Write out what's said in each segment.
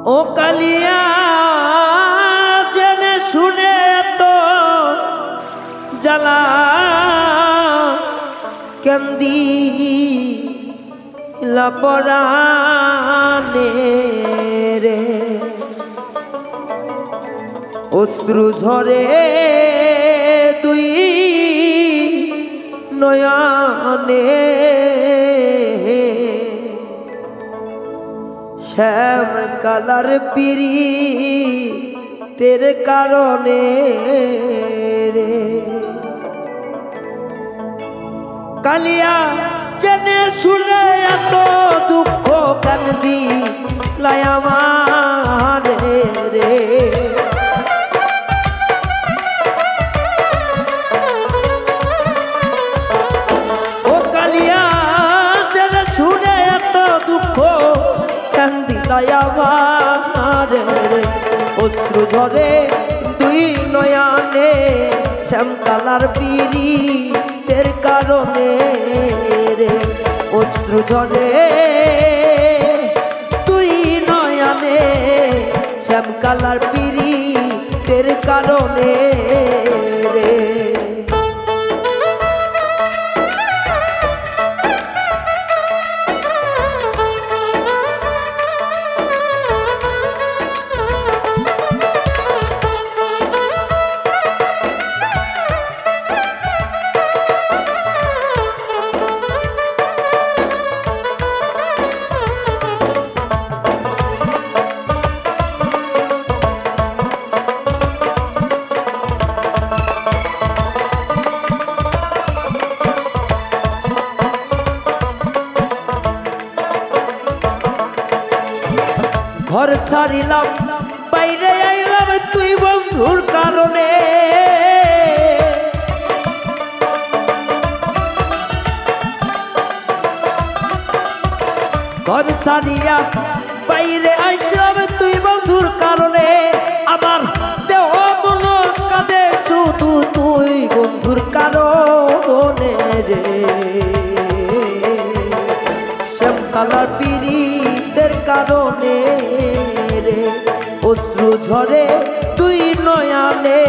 ও কালিয়া জেনে শুনে তো জ্বালা কান্দি লাপরানে রে অশ্রু ঝরে তুই নয়নে শ্যাম কালার পিরি তের কারণে রে কালিয়া জেনে শুনে এত দুঃখ কান্দি লায়ামার রে ও কালিয়া জেনে শুনে এত দুঃখ কান্দি লায়ামার রে অশ্রু ঝরে দুই নয়নে শ্যাম কালার পিরি তের কারণে রে অশ্রু ঝরে তুই নয়নে শ্যাম কালার পিরি তের কারণে রে ঘর ছাড়িলাম বাইরে আইলাম তুই বন্ধুর কারণে ঘর ছাড়িয়া বাইরে আইলাম তুই বন্ধুর কারণে আমার দেহ মন কাঁদে শুধু তুই বন্ধুর কারণে রে শ্যাম কালার পিরিতের কারণে রে অশ্রু ঝরে তুই নয়নে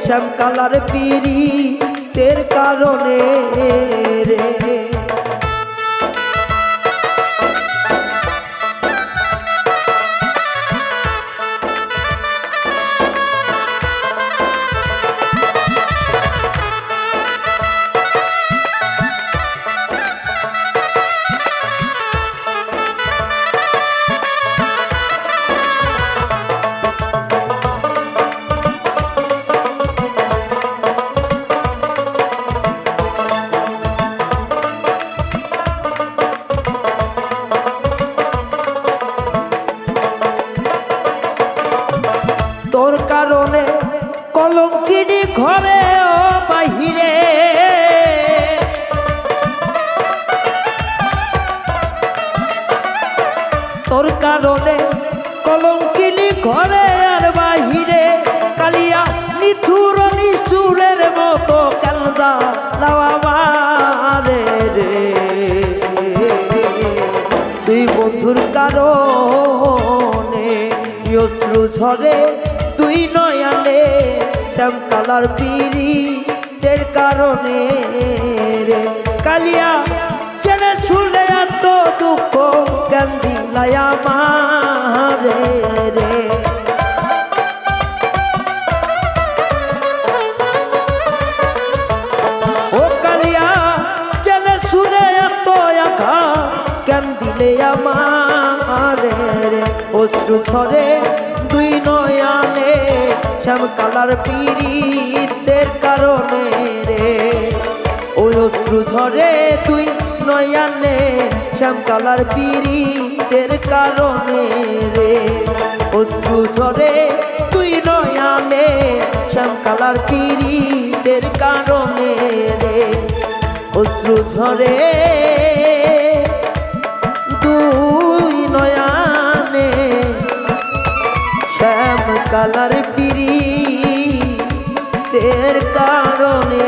শ্যাম কালার পিরিতের কারণে রে তোর কারণে কলঙ্কিনী ঘরে ও বাহিরে তোর কারণে কলঙ্কিনী ঘরে আর বাহিরে কালিয়া নিঠুর নিষ্ঠুরের মতো কান্দা লাওয়ামারে রে তুই বন্ধুর কারণে অশ্রু ঝরে তুই নয়নে শ্যাম কালার পিরিতের কারণে রে কালিয়া জেনে শুনে এত দুঃখ কান্দি লায়ামারে রে ও কালিয়া জেনে শুনে এত আঘা কান্দিলে আমারে রে অশ্রু ঝরে তুই নয়নে শ্যাম কালার পিরিতের কারণে রে ওই অশ্রু ঝরে তুই নয়নে শ্যাম কালার পিরিতের কারণে রে অশ্রু ঝরে তুই নয়নে শ্যাম কালার পিরিতের কারণে রে অশ্রু ঝরে তুই নয়নে শ্যাম কালার পিরিতের কারণে